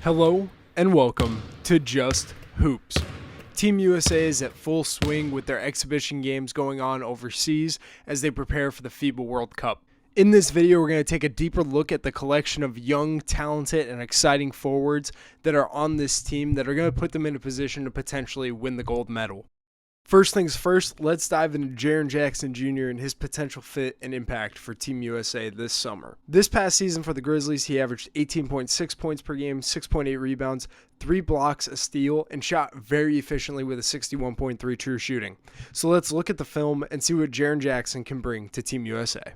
Hello and welcome to Just Hoops. Team USA is at full swing with their exhibition games going on overseas as they prepare for the FIBA World Cup. In this video, we're going to take a deeper look at the collection of young, talented, and exciting forwards that are on this team that are going to put them in a position to potentially win the gold medal. First things first, let's dive into Jaren Jackson Jr. and his potential fit and impact for Team USA this summer. This past season for the Grizzlies, he averaged 18.6 points per game, 6.8 rebounds, 3 blocks, a steal, and shot very efficiently with a 61.3 true shooting. So let's look at the film and see what Jaren Jackson can bring to Team USA.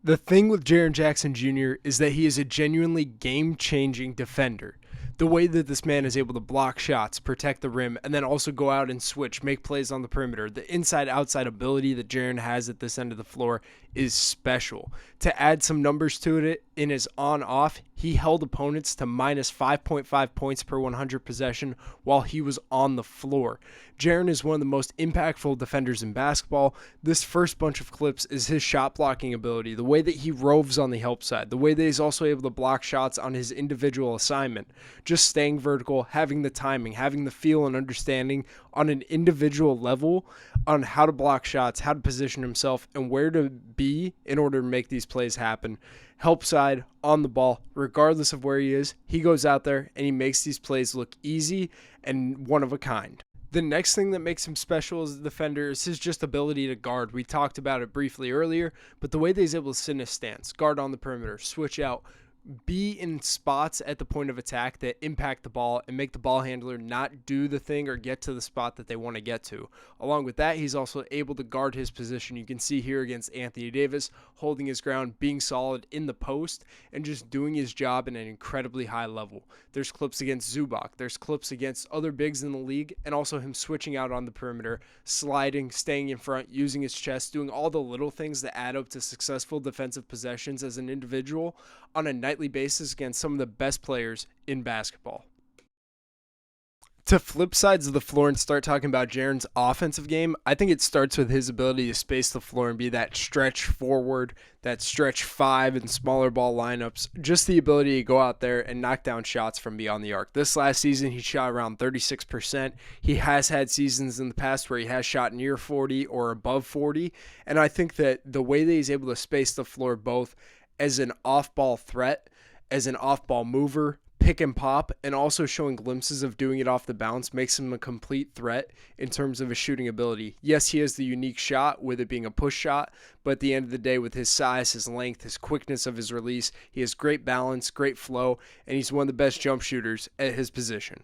The thing with Jaren Jackson Jr. is that he is a genuinely game-changing defender. The way that this man is able to block shots, protect the rim, and then also go out and switch, make plays on the perimeter, the inside-outside ability that Jaren has at this end of the floor is special. To add some numbers to it, in his on-off, he held opponents to minus 5.5 points per 100 possession while he was on the floor. Jaren is one of the most impactful defenders in basketball. This first bunch of clips is his shot blocking ability, the way that he roves on the help side, the way that he's also able to block shots on his individual assignment. Just staying vertical, having the timing, having the feel and understanding on an individual level on how to block shots, how to position himself, and where to be in order to make these plays happen. Help side, on the ball, regardless of where he is, he goes out there and he makes these plays look easy and one of a kind. The next thing that makes him special as a defender is his just ability to guard. We talked about it briefly earlier, but the way that he's able to sit in his stance, guard on the perimeter, switch out, be in spots at the point of attack that impact the ball and make the ball handler not do the thing or get to the spot that they want to get to. Along with that, he's also able to guard his position. You can see here against Anthony Davis, holding his ground, being solid in the post, and just doing his job at an incredibly high level. There's clips against Zubac. There's clips against other bigs in the league, and also him switching out on the perimeter, sliding, staying in front, using his chest, doing all the little things that add up to successful defensive possessions as an individual on a nightly basis against some of the best players in basketball. To flip sides of the floor and start talking about Jaren's offensive game, I think it starts with his ability to space the floor and be that stretch forward, that stretch 5 in smaller ball lineups, just the ability to go out there and knock down shots from beyond the arc. This last season, he shot around 36%. He has had seasons in the past where he has shot near 40 or above 40, and I think that the way that he's able to space the floor both as an off-ball threat, as an off-ball mover, pick and pop, and also showing glimpses of doing it off the bounce makes him a complete threat in terms of his shooting ability. Yes, he has the unique shot with it being a push shot, but at the end of the day, with his size, his length, his quickness of his release, he has great balance, great flow, and he's one of the best jump shooters at his position.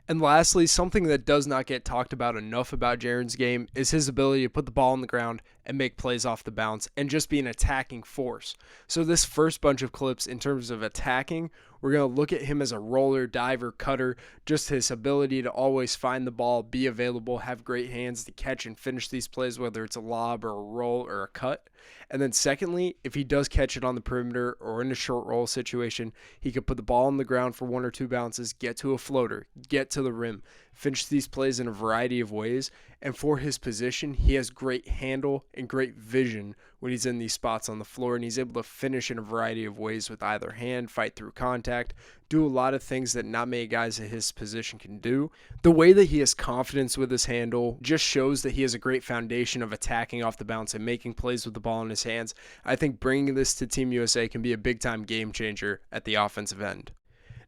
And lastly, something that does not get talked about enough about Jaren's game is his ability to put the ball on the ground and make plays off the bounce and just be an attacking force. So this first bunch of clips in terms of attacking, we're going to look at him as a roller, diver, cutter, just his ability to always find the ball, be available, have great hands to catch and finish these plays, whether it's a lob or a roll or a cut. And then secondly, if he does catch it on the perimeter or in a short roll situation, he could put the ball on the ground for 1 or 2 bounces, get to a floater, get to the rim, finish these plays in a variety of ways. And for his position, he has great handle and great vision when he's in these spots on the floor, and he's able to finish in a variety of ways with either hand, fight through contact, do a lot of things that not many guys at his position can do. The way that he has confidence with his handle just shows that he has a great foundation of attacking off the bounce and making plays with the ball in his hands. I think bringing this to Team USA can be a big-time game changer at the offensive end.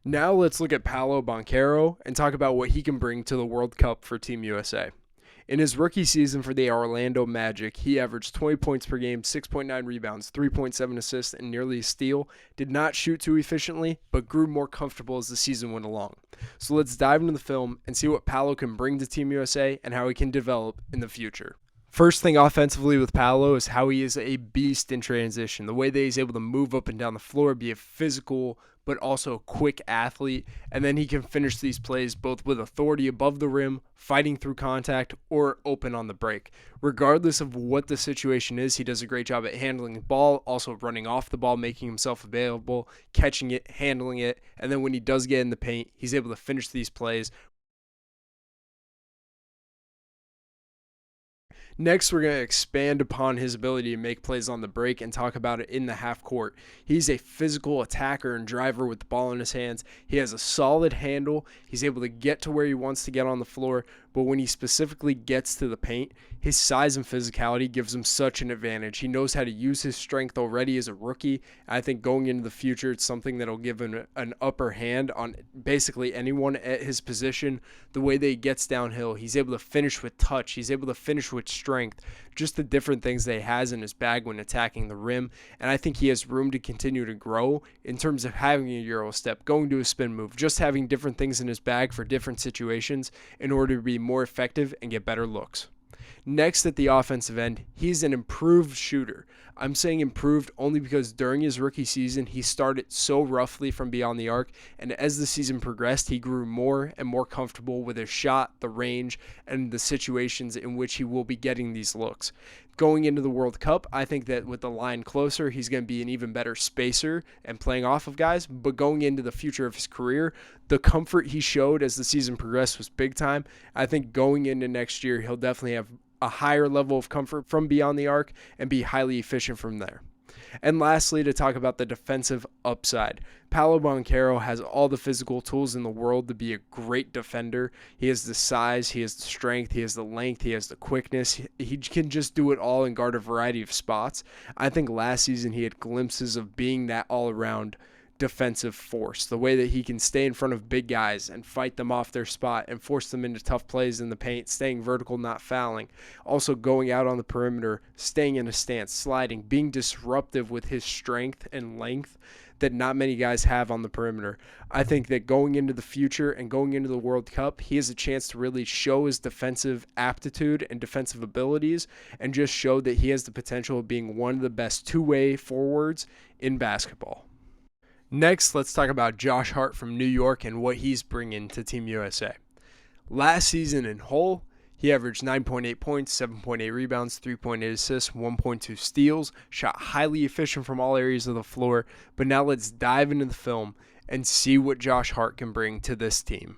Now let's look at Paolo Banchero and talk about what he can bring to the World Cup for Team USA. In his rookie season for the Orlando Magic, he averaged 20 points per game, 6.9 rebounds, 3.7 assists, and nearly a steal. Did not shoot too efficiently, but grew more comfortable as the season went along. So let's dive into the film and see what Paolo can bring to Team USA and how he can develop in the future. First thing offensively with Paolo is how he is a beast in transition. The way that he's able to move up and down the floor, be a physical but also a quick athlete, and then he can finish these plays both with authority above the rim, fighting through contact, or open on the break. Regardless of what the situation is, he does a great job at handling the ball, also running off the ball, making himself available, catching it, handling it, and then when he does get in the paint, he's able to finish these plays. Next, we're going to expand upon his ability to make plays on the break and talk about it in the half court. He's a physical attacker and driver with the ball in his hands. He has a solid handle. He's able to get to where he wants to get on the floor, but when he specifically gets to the paint, his size and physicality gives him such an advantage. He knows how to use his strength already as a rookie. I think going into the future, it's something that'll give him an upper hand on basically anyone at his position. The way that he gets downhill, he's able to finish with touch. He's able to finish with strength. Just the different things that he has in his bag when attacking the rim. And I think he has room to continue to grow in terms of having a Euro step, going to a spin move, just having different things in his bag for different situations in order to be more effective and get better looks. Next, at the offensive end, he's an improved shooter. I'm saying improved only because during his rookie season, he started so roughly from beyond the arc, and as the season progressed, he grew more and more comfortable with his shot, the range, and the situations in which he will be getting these looks. Going into the World Cup, I think that with the line closer, he's going to be an even better spacer and playing off of guys, but going into the future of his career, the comfort he showed as the season progressed was big time. I think going into next year, he'll definitely have a higher level of comfort from beyond the arc and be highly efficient from there. And lastly, to talk about the defensive upside, Paolo Banchero has all the physical tools in the world to be a great defender. He has the size, he has the strength, he has the length, he has the quickness. He can just do it all and guard a variety of spots. I think last season he had glimpses of being that all-around defensive force, the way that he can stay in front of big guys and fight them off their spot and force them into tough plays in the paint, staying vertical, not fouling, also going out on the perimeter, staying in a stance, sliding, being disruptive with his strength and length that not many guys have on the perimeter. I think that going into the future and going into the World Cup, he has a chance to really show his defensive aptitude and defensive abilities and just show that he has the potential of being one of the best two-way forwards in basketball. Next, let's talk about Josh Hart from New York and what he's bringing to Team USA. Last season in whole, he averaged 9.8 points, 7.8 rebounds, 3.8 assists, 1.2 steals, shot highly efficient from all areas of the floor. But now let's dive into the film and see what Josh Hart can bring to this team.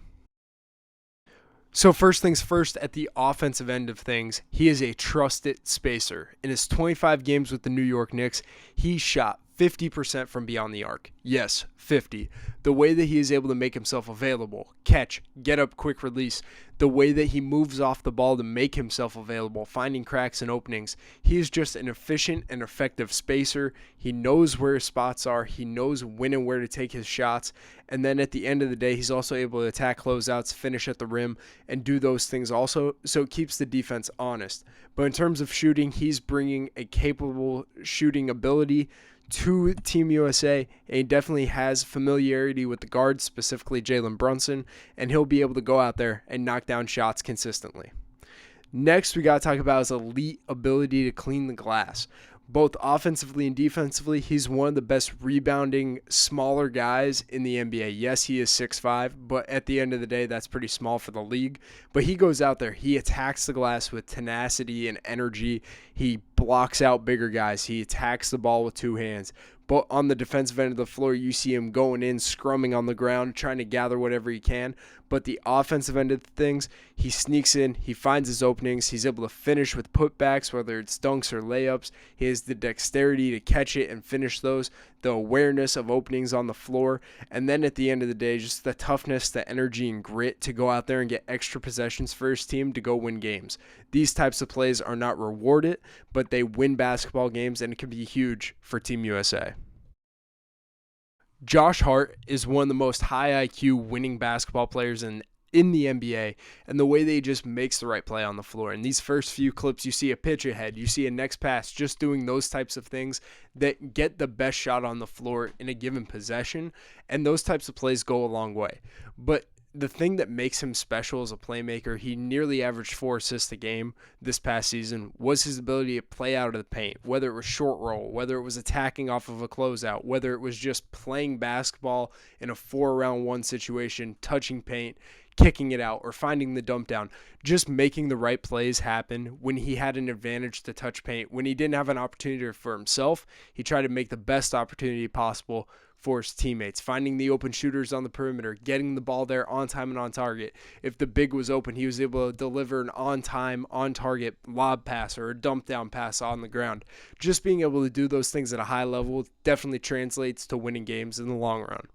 So first things first, at the offensive end of things, he is a trusted spacer. In his 25 games with the New York Knicks, he shot 50% from beyond the arc. Yes, 50. The way that he is able to make himself available, catch, get up quick release, the way that he moves off the ball to make himself available, finding cracks and openings. He is just an efficient and effective spacer. He knows where his spots are. He knows when and where to take his shots. And then at the end of the day, he's also able to attack closeouts, finish at the rim, and do those things also. So it keeps the defense honest. But in terms of shooting, he's bringing a capable shooting ability to Team USA, and he definitely has familiarity with the guards, specifically Jalen Brunson, and he'll be able to go out there and knock down shots consistently. Next, we got to talk about his elite ability to clean the glass. Both offensively and defensively, he's one of the best rebounding smaller guys in the NBA. Yes, he is 6'5", but at the end of the day, that's pretty small for the league. But he goes out there, he attacks the glass with tenacity and energy. He blocks out bigger guys. He attacks the ball with two hands. But on the defensive end of the floor, you see him going in, scrumming on the ground, trying to gather whatever he can. But the offensive end of things, he sneaks in, he finds his openings, he's able to finish with putbacks, whether it's dunks or layups. He has the dexterity to catch it and finish those, the awareness of openings on the floor, and then at the end of the day, just the toughness, the energy, and grit to go out there and get extra possessions for his team to go win games. These types of plays are not rewarded, but they win basketball games, and it can be huge for Team USA. Josh Hart is one of the most high IQ winning basketball players in the NBA, and the way that he just makes the right play on the floor. In these first few clips, you see a pitch ahead, you see a next pass, just doing those types of things that get the best shot on the floor in a given possession, and those types of plays go a long way. But the thing that makes him special as a playmaker, he nearly averaged 4 assists a game this past season, was his ability to play out of the paint, whether it was short roll, whether it was attacking off of a closeout, whether it was just playing basketball in a 4-around-1 situation, touching paint, kicking it out, or finding the dump down, just making the right plays happen when he had an advantage to touch paint. When he didn't have an opportunity for himself, he tried to make the best opportunity possible for his teammates, finding the open shooters on the perimeter, getting the ball there on time and on target. If the big was open, he was able to deliver an on-time, on-target lob pass or a dump-down pass on the ground. Just being able to do those things at a high level definitely translates to winning games in the long run.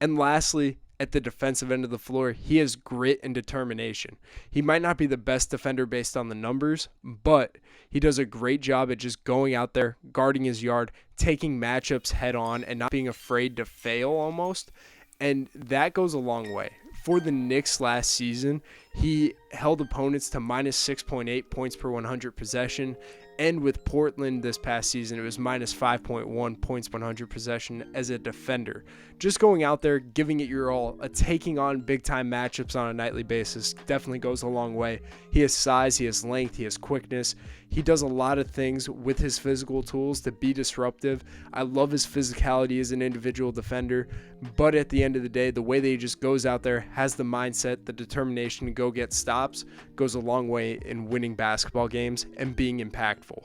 And lastly, at the defensive end of the floor, he has grit and determination. He might not be the best defender based on the numbers, but he does a great job at just going out there, guarding his yard, taking matchups head on, and not being afraid to fail almost. And that goes a long way. For the Knicks last season, he held opponents to minus 6.8 points per 100 possession. And with Portland this past season, it was minus 5.1 points per 100 possession as a defender. Just going out there, giving it your all, taking on big-time matchups on a nightly basis definitely goes a long way. He has size, he has length, he has quickness. He does a lot of things with his physical tools to be disruptive. I love his physicality as an individual defender, but at the end of the day, the way that he just goes out there, has the mindset, the determination to go get stops, goes a long way in winning basketball games and being impactful.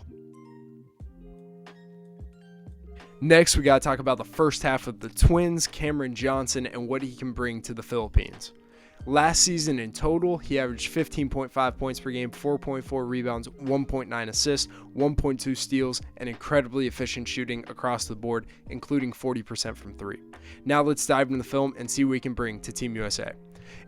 Next, we got to talk about the first half of the Twins, Cameron Johnson, and what he can bring to the Philippines. Last season in total, he averaged 15.5 points per game, 4.4 rebounds, 1.9 assists, 1.2 steals, and incredibly efficient shooting across the board, including 40% from three. Now let's dive into the film and see what he can bring to Team USA.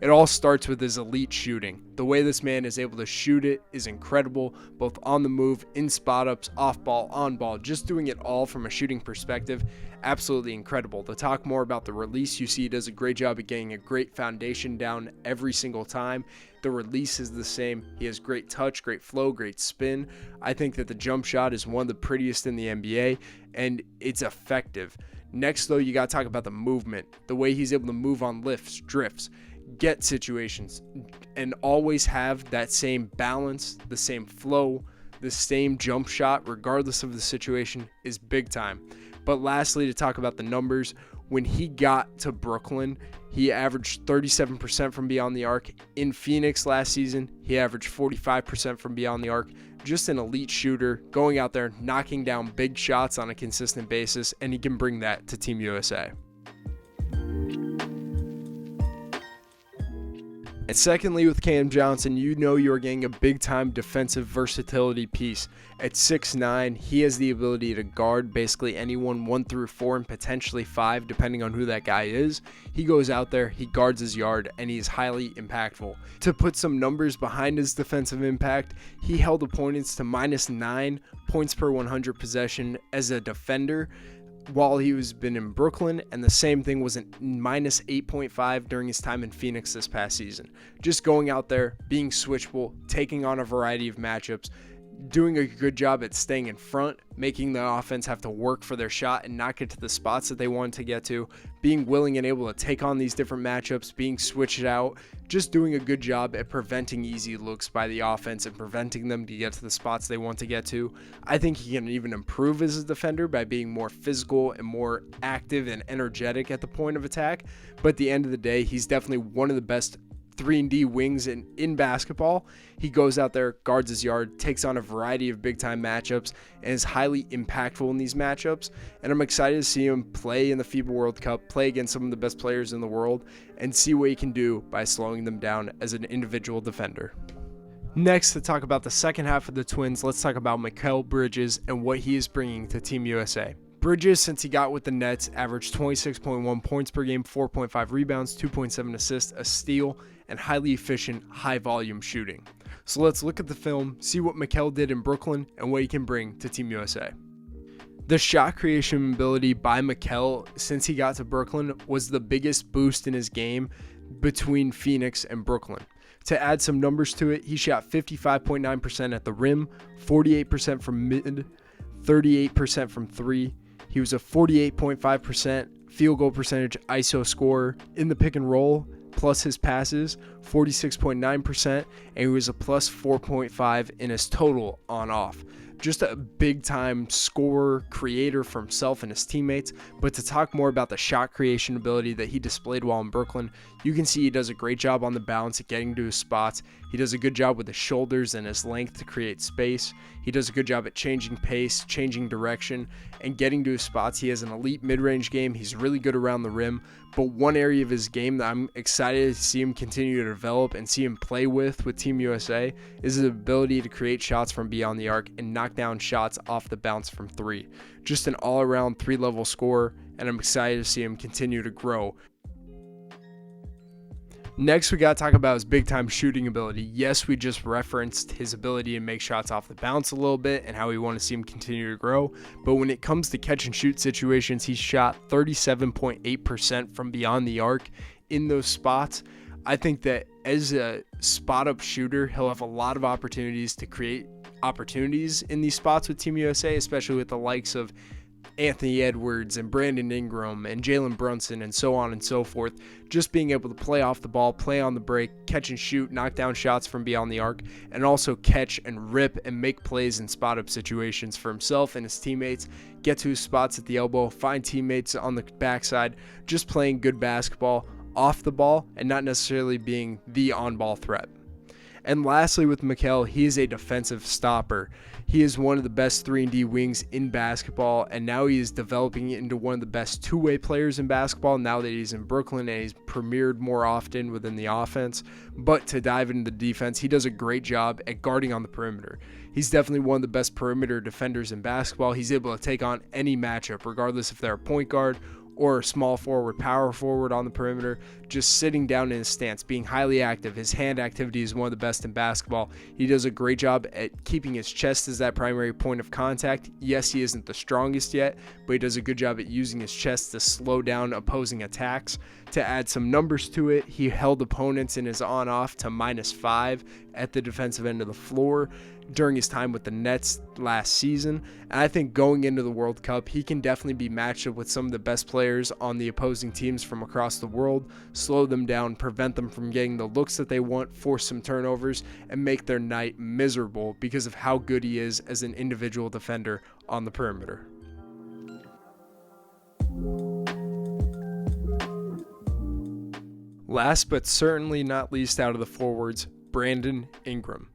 It all starts with his elite shooting. The way this man is able to shoot it is incredible, both on the move, in spot-ups, off ball, on ball, just doing it all from a shooting perspective. Absolutely incredible. To talk more about the release, you see he does a great job at getting a great foundation down every single time. The release is the same. He has great touch, great flow, great spin. I think that the jump shot is one of the prettiest in the NBA, and it's effective. Next, though, you got to talk about the movement, the way he's able to move on lifts, drifts, get situations, and always have that same balance, the same flow, the same jump shot, regardless of the situation, is big time. But lastly, to talk about the numbers, when he got to Brooklyn, he averaged 37% from beyond the arc. In Phoenix last season, he averaged 45% from beyond the arc. Just an elite shooter, going out there, knocking down big shots on a consistent basis, and he can bring that to Team USA. And secondly, with Cam Johnson, you know you're getting a big-time defensive versatility piece. At 6'9", he has the ability to guard basically anyone 1 through 4 and potentially 5, depending on who that guy is. He goes out there, he guards his yard, and he's highly impactful. To put some numbers behind his defensive impact, he held opponents to minus 9 points per 100 possession as a defender while he was been in Brooklyn, and the same thing was at minus 8.5 during his time in Phoenix this past season. Just going out there, being switchable, taking on a variety of matchups, doing a good job at staying in front, making the offense have to work for their shot and not get to the spots that they wanted to get to, being willing and able to take on these different matchups, being switched out, just doing a good job at preventing easy looks by the offense and preventing them to get to the spots they want to get to. I think he can even improve as a defender by being more physical and more active and energetic at the point of attack. But at the end of the day, he's definitely one of the best 3-and-D wings in basketball. He goes out there, guards his yard, takes on a variety of big-time matchups, and is highly impactful in these matchups. And I'm excited to see him play in the FIBA World Cup, play against some of the best players in the world, and see what he can do by slowing them down as an individual defender. Next, to talk about the second half of the Twins, let's talk about Mikal Bridges and what he is bringing to Team USA. Bridges, since he got with the Nets, averaged 26.1 points per game, 4.5 rebounds, 2.7 assists, a steal, and highly efficient, high-volume shooting. So let's look at the film, see what Mikal did in Brooklyn, and what he can bring to Team USA. The shot creation ability by Mikal since he got to Brooklyn was the biggest boost in his game between Phoenix and Brooklyn. To add some numbers to it, he shot 55.9% at the rim, 48% from mid, 38% from three. He was a 48.5% field goal percentage ISO scorer in the pick and roll, plus his passes, 46.9%, and he was a plus 4.5 in his total on-off. just a big-time scorer, creator for himself and his teammates. But to talk more about the shot creation ability that he displayed while in Brooklyn, you can see he does a great job on the bounce at getting to his spots. He does a good job with his shoulders and his length to create space. He does a good job at changing pace, changing direction, and getting to his spots. He has an elite mid-range game. He's really good around the rim. But one area of his game that I'm excited to see him continue to develop and see him play with Team USA is his ability to create shots from beyond the arc and knock down shots off the bounce from three. Just an all-around three-level scorer, and I'm excited to see him continue to grow. Next, we got to talk about his big-time shooting ability. Yes, we just referenced his ability to make shots off the bounce a little bit and how we want to see him continue to grow. But when it comes to catch-and-shoot situations, he shot 37.8% from beyond the arc in those spots. I think that as a spot-up shooter, he'll have a lot of opportunities to create opportunities in these spots with Team USA, especially with the likes of Anthony Edwards and Brandon Ingram and Jalen Brunson and so on and so forth. Just being able to play off the ball, play on the break, catch and shoot, knock down shots from beyond the arc, and also catch and rip and make plays in spot-up situations for himself and his teammates, get to his spots at the elbow, find teammates on the backside, just playing good basketball off the ball and not necessarily being the on-ball threat. And lastly, with Mikal, he is a defensive stopper. He is one of the best 3-and-D wings in basketball, and now he is developing into one of the best two-way players in basketball now that he's in Brooklyn and he's premiered more often within the offense. But to dive into the defense, he does a great job at guarding on the perimeter. He's definitely one of the best perimeter defenders in basketball. He's able to take on any matchup, regardless if they're a point guard or a small forward, power forward on the perimeter, just sitting down in his stance, being highly active. His hand activity is one of the best in basketball. He does a great job at keeping his chest as that primary point of contact. Yes, he isn't the strongest yet, but he does a good job at using his chest to slow down opposing attacks. To add some numbers to it, he held opponents in his on-off to -5 at the defensive end of the floor during his time with the Nets last season. And I think going into the World Cup, he can definitely be matched up with some of the best players on the opposing teams from across the world, slow them down, prevent them from getting the looks that they want, force some turnovers, and make their night miserable because of how good he is as an individual defender on the perimeter. Last but certainly not least out of the forwards, Brandon Ingram.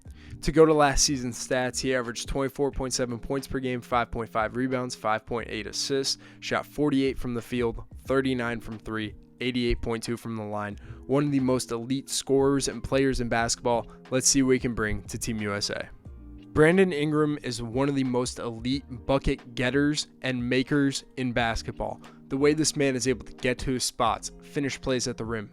To go to last season's stats, he averaged 24.7 points per game, 5.5 rebounds, 5.8 assists, shot 48 from the field, 39 from three, 88.2 from the line. One of the most elite scorers and players in basketball. Let's see what he can bring to Team USA. Brandon Ingram is one of the most elite bucket getters and makers in basketball. The way this man is able to get to his spots, finish plays at the rim,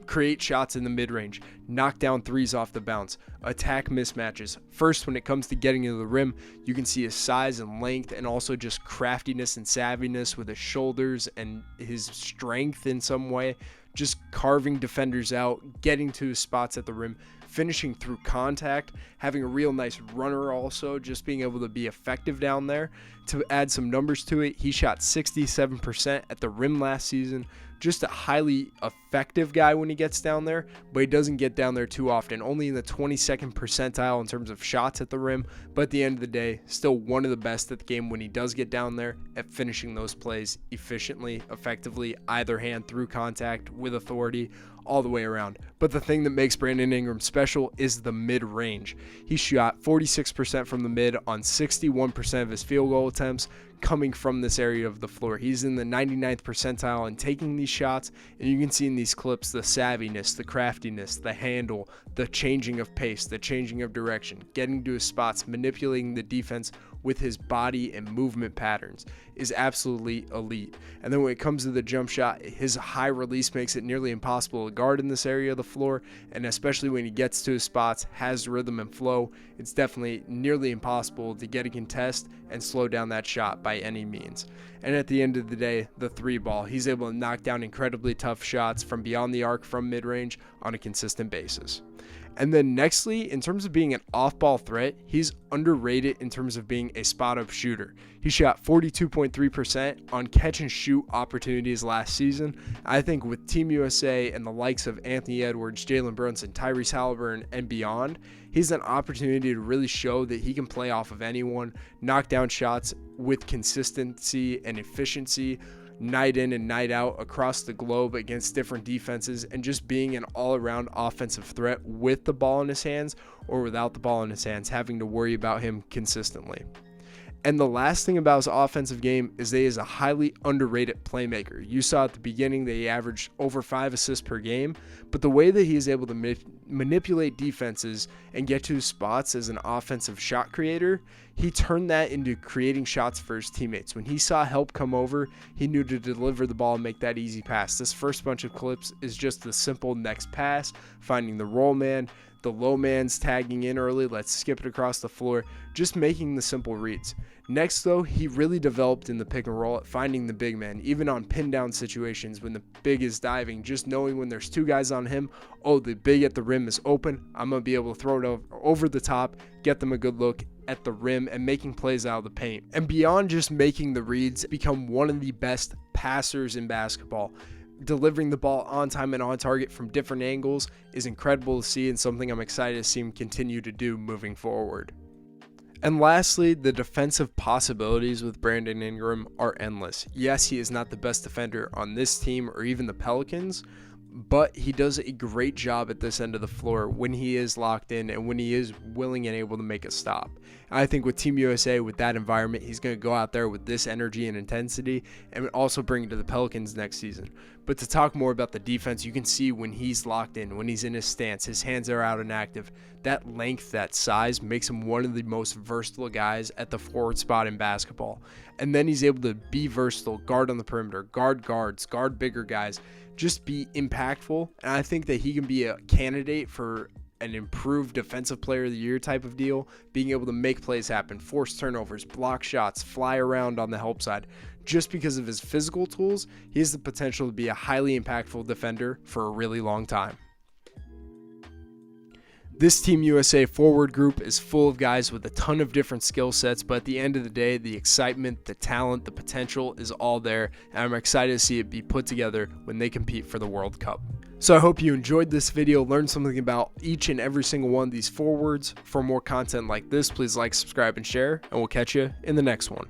create shots in the mid-range, knock down threes off the bounce, attack mismatches. First, when it comes to getting to the rim, you can see his size and length and also just craftiness and savviness with his shoulders and his strength in some way, just carving defenders out, getting to his spots at the rim, finishing through contact, having a real nice runner also, just being able to be effective down there. To add some numbers to it, he shot 67% at the rim last season. Just a highly effective guy when he gets down there, but he doesn't get down there too often. Only in the 22nd percentile in terms of shots at the rim, but at the end of the day, still one of the best at the game when he does get down there at finishing those plays efficiently, effectively, either hand through contact, with authority, all the way around. But the thing that makes Brandon Ingram special is the mid-range. He shot 46% from the mid on 61% of his field goal attempts coming from this area of the floor. He's in the 99th percentile in taking these shots, and you can see in these clips the savviness, the craftiness, the handle, the changing of pace, the changing of direction, getting to his spots, manipulating the defense with his body and movement patterns is absolutely elite. And then when it comes to the jump shot, his high release makes it nearly impossible to guard in this area of the floor, and especially when he gets to his spots, has rhythm and flow, it's definitely nearly impossible to get a contest and slow down that shot by any means. And at the end of the day, the three ball, he's able to knock down incredibly tough shots from beyond the arc, from mid-range on a consistent basis. And then nextly, in terms of being an off-ball threat, he's underrated in terms of being a spot-up shooter. He shot 42.3% on catch-and-shoot opportunities last season. I think with Team USA and the likes of Anthony Edwards, Jalen Brunson, Tyrese Halliburton, and beyond, he's an opportunity to really show that he can play off of anyone, knock down shots with consistency and efficiency, night in and night out across the globe against different defenses, and just being an all-around offensive threat with the ball in his hands or without the ball in his hands, having to worry about him consistently. And the last thing about his offensive game is that he is a highly underrated playmaker. You saw at the beginning that he averaged over 5 assists per game, but the way that he is able to manipulate defenses and get to his spots as an offensive shot creator, he turned that into creating shots for his teammates. When he saw help come over, he knew to deliver the ball and make that easy pass. This first bunch of clips is just the simple next pass, finding the roll man, the low man's tagging in early, let's skip it across the floor, just making the simple reads. Next, though, he really developed in the pick and roll at finding the big man, even on pin down situations when the big is diving, just knowing when there's 2 guys on him, oh, the big at the rim is open, I'm going to be able to throw it over the top, get them a good look at the rim, and making plays out of the paint. And beyond just making the reads, become one of the best passers in basketball. Delivering the ball on time and on target from different angles is incredible to see, and something I'm excited to see him continue to do moving forward. And lastly, the defensive possibilities with Brandon Ingram are endless. Yes, he is not the best defender on this team or even the Pelicans, but he does a great job at this end of the floor when he is locked in and when he is willing and able to make a stop. I think with Team USA, with that environment, he's going to go out there with this energy and intensity and also bring it to the Pelicans next season. But to talk more about the defense, you can see when he's locked in, when he's in his stance, his hands are out and active. That length, that size makes him one of the most versatile guys at the forward spot in basketball. And then he's able to be versatile, guard on the perimeter, guard guards, guard bigger guys, just be impactful. And I think that he can be a candidate for an improved defensive player of the year type of deal, being able to make plays happen, force turnovers, block shots, fly around on the help side. Just because of his physical tools, he has the potential to be a highly impactful defender for a really long time. This Team USA forward group is full of guys with a ton of different skill sets, but at the end of the day, the excitement, the talent, the potential is all there, and I'm excited to see it be put together when they compete for the World Cup. So I hope you enjoyed this video, learned something about each and every single one of these forwards. For more content like this, please like, subscribe, and share, and we'll catch you in the next one.